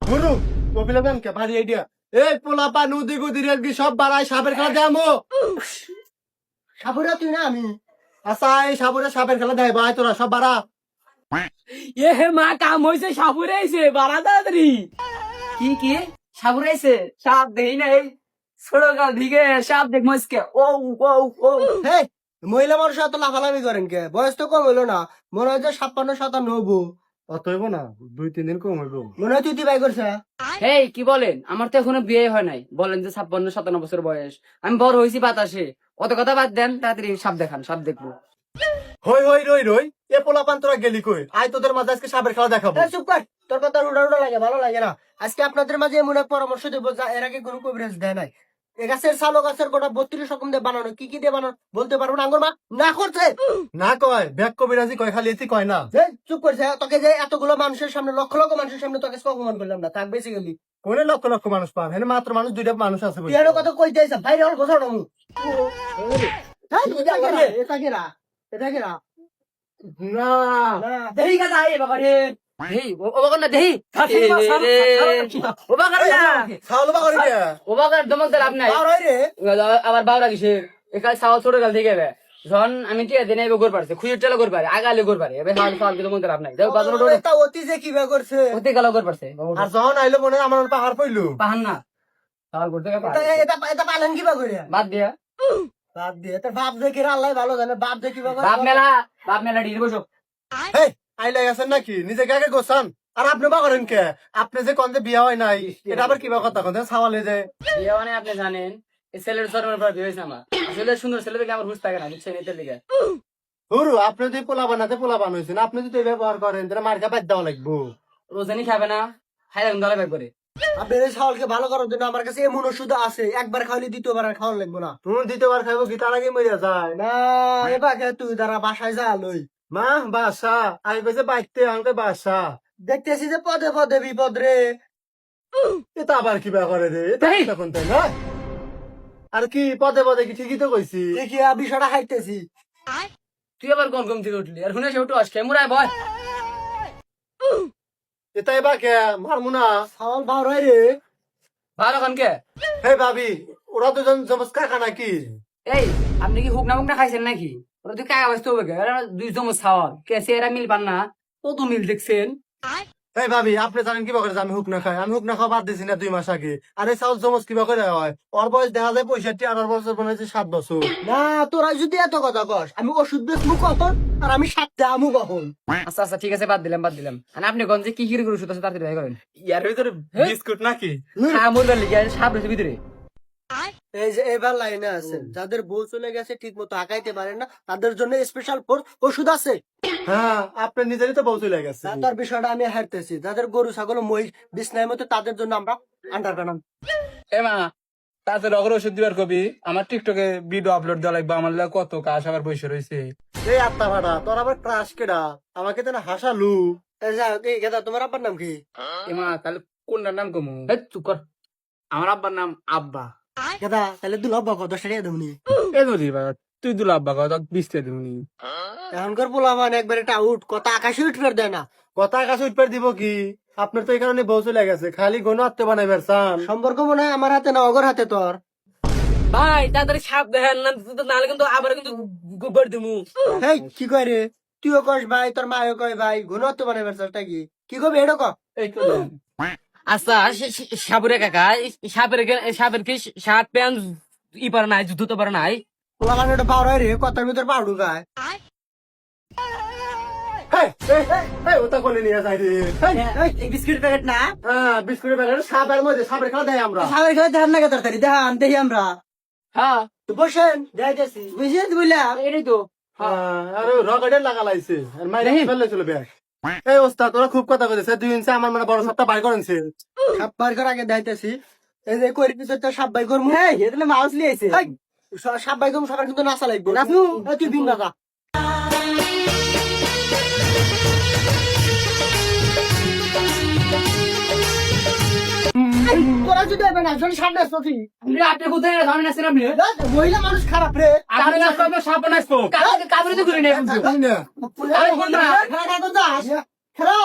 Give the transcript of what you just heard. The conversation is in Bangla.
গুরু কপিলা ব্যাংকে ভারী আইডিয়া এই পোলাপা নদী গুদি রেলগি সব বাড়ায় সাপের খেলা দেয়ামো সাপুরা তুই না আমি আচ্ছা এই সাপুরে সাপের খেলা দেয় ভাই তোরা সব বাড়া এ মা কাম হয়েছে সাপুরে আইছে বাড়া তাড়াতাড়ি কি সাপুরে আইছে সাপ দেই নাই ছোট কাল দিকে সাপ দেখ মস্কে ও ও ও হেই মহিলা মানুষ এত লাফালাফি করেন কে বয়স তো কম হইলো না মনে হয় যে 56-57 হবো অত হইব না 2-3 দিন কম হইব মনে হয় তুই বাই করছে হেই কি বলেন আমার তো এখনো বিয়ে হয় নাই বলেন যে 56-57 বছর বয়স আমি বড় হয়েছি বাতাসে অত কথা বাদ দেন তাড়াতাড়ি সাপ দেখান সাপ দেখবো হই হই রই রই এ পোলাপান তোরা গেলি কই আয় তোদের মাঝে আজকে সাপের খেলা দেখাবো চুপ কর তোর কথা উড়া উড়া লাগে ভালো লাগে না আজকে আপনাদের মাঝে এমন এক পরামর্শ দেবো যা এর আগে কোনো কবিরাজ দেয় নাই এ গাছের শালো গাছের গোটা 32 রকম দিয়ে বানানো কি দিয়ে বানানো বলতে পারবো না আঙ্গুর মা না করছে না কয় ব্যাক কবিরাজি কয় খালি এতি কয় না চুপ করছে তোকে যে এতগুলো মানুষের সামনে লক্ষ লক্ষ মানুষের সামনে তোকে অপমান করলাম না থাক বেশি গেলি কোনে লক্ষ লক্ষ মানুষ পান এখানে মাত্র মানুষ 2টা মানুষ আছে তুই এর কথা কই যাইছ বাইরে হল গোছানো মু এটা কি না না দেহি কথা এ বাবা রে দেহি ও বাবা না দেহি ও বাবা না ছাওল বাগরি কে ও বাবা দমক দে লাভ নাই আর হই রে আবার বাবরা কিসে একাই সাওয়া ছোট গাল থেকে বে জন আমি টিয়া দিনে গোর পারছে খুঁজে টেলা গোর পারে আগালে গোর পারে এবে হাল ফাল দমক দে লাভ নাই যাও বাজার ওটা তা অতি যে কিবা করছে ওতে গেল গোর পারছে আর যখন আইলো মনে আমার পাহাড় পইলো পাহান না সাল করতে এটা পালেন কিবা করে বাদ দিয়া বাদ দিয়ে তোর বাপ দেখি আল্লাহ ভালো জানে বাপ দেখি বাপ মেলা ডির বসো হেই আইলা গেছেন নাকি নিজে আগে গোছান আর আপনি বা করেন কে আপনি যে কোন বিয়া হয় নাই এটা আবার কিবা কথা কোন সাওয়ালে যে বিয়ে মানে আপনি জানেন এই ছেলের জন্মের পর বিয়ে হয়েছে আমার আসলে সুন্দর ছেলে দেখে আমার হুশ থাকে না বুঝছেন এটার লিগে হুরু আপনি যদি পোলা বানাতে পোলা বানাইছেন আপনি যদি ব্যবহার করেন তাহলে মার্কা বাদ দেওয়া লাগবো রোজানি খাবে না খাই লাগবে দলে ব্যাগ করে আপনার ছাওয়ালকে ভালো করার জন্য আমার কাছে এমন ওষুধ আছে একবার খাওয়ালে দ্বিতীয়বার আর খাওয়ানো লাগবো না তুমি দ্বিতীয়বার খাইবো কি তার আগে মরিয়া যায় না এবার তুই তারা বাসায় যা লই মা বাসা আমি কইছে বাইতে আমাকে বাসা দেখতেছি যে পদে পদে বিপদ রে এটা আবার কিবা করে রে এটা তখন তাই না আর কি পদে পদে কি ঠিকই তো কইছি দেখি বিষয়টা হাইতেছি তুই আবার কোন কম থেকে উঠলি আর শুনে সে উঠো আসকে মুরাই ভয় এটাই বা কে মারমু না ছাওয়াল ভাও রয় রে ভালো খানকে হে ভাবি ওরা দুজন জমস্কার খানা কি এই আপনি কি হুকনা মুকনা খাইছেন নাকি ওরা তুই কাগজ তো হবে দুই জমজ খাওয়ার কেসে এরা মিল পান না কত মিল দেখছেন এই ভাবি আপনি জানেন কিবা করে আমি হুক না খাই আমি হুক না খাওয়া বাদ দিছি না 2 মাস আগে আর এই চাউল জমজ কিবা করে হয় ওর বয়স দেখা যায় 65 আর ওর বয়স বনেছে 7 বছর না তোরা যদি এত কথা কস আমি ওষুধ বেচমু কখন আর আমি 7টা আমু কখন আচ্ছা আচ্ছা ঠিক আছে বাদ দিলাম আর আপনি কোন যে কি কি করে ওষুধ আছে তাড়াতাড়ি ভাই করেন ইয়ার ভিতরে বিস্কুট নাকি হ্যাঁ মুরগার লিগে সাপ রয়েছে ভিতরে এই যে এবার লাইনে আছে যাদের বউ চলে গেছে ঠিক মতো আগাইতে পারে না তাদের জন্য স্পেশাল ওষুধ আছে হ্যাঁ আপনার নিজেরই তো বউ চলে গেছে তার বিষয়টা আমি হারতেছি যাদের গরু ছাগল মহিষ বিছনার মতো তাদের জন্য আমরা আন্ডার বানাম এ মা তাদের অগ্র ওষুধ দিবার কবি আমার টিকটকে ভিডিও আপলোড দেওয়া লাগবে আমার লাগে কত কাজ আবার বসে রয়েছে এই আত্মা ভাড়া তোর আবার ক্রাশ কেডা আমাকে তো না হাসালু এই গেদা তোমার আব্বার নাম কি এ মা তাহলে কোনটার নাম কমু চুপ কর আমার আব্বার নাম আব্বা গেদা তাহলে তুই লব্বা কত টাকা দেবনি এ ধরি বাবা তুই দুলা আব্বা কত 20 টাকা দিবনি এখনকার পোলা মানে একবার এটা আউট কথা আকাশে উঠবার দেয় না কথা আকাশে উঠবার দিব কি আপনার তো এই কারণে বউ চলে গেছে খালি গণ আত্মে বানাইবার চান সম্পর্ক মনে হয় আমার হাতে না অগর হাতে তোর ভাই তাড়াতাড়ি সাপ দেখেন না নাহলে কিন্তু আবার কিন্তু গোবর দিমু হেই কি কয় রে তুইও কস ভাই তোর মায়ও কয় ভাই গণ আত্মে বানাইবার চালটা কি কি কবে এটা ক এই তো দেন। আচ্ছা সাবুরে কাকা সাপের কি শার্ট প্যান্ট ই পারে নাই জুতো তো পারে নাই পোলা মানে ওটা পাউডার রে কথার ভিতর পাউডু গায় ওটা কোলে নিয়ে যাই রে বিস্কুট প্যাকেট না হ্যাঁ বিস্কুটের প্যাকেট সাপের মধ্যে সাপের খেলা দেয় আমরা সাপের খেলা দেখান না তাড়াতাড়ি দেখান দেখি আমরা হ্যাঁ তো বসেন যাইতেছি বুঝে বললাম এটাই তো আরে রগড়ে লাগা লাইছে আর মাইরে ফেলে চলে ব্যাগ এই ওস্তাদ তোরা খুব কথা কইছে 2 ইঞ্চি আমার মানে বড় সাপটা বাইর করেনছে সাপ বাইর করার আগে যাইতেছি এই যে কইর পিছর তো সাপ বাইর করমু এই এখানে মাউস লিয়েছে সাপ বাইর করমু সবার কিন্তু নাচা লাগবে তুই বিন লাগা তোরা যদি হবে না জন সামনে আসতো তুই আপনি কোথায় ধরেন আছেন আপনি মহিলা মানুষ খারাপ রে আপনি না সব সাপ বানাইছো কাবরে তো ঘুরে নেই খেলা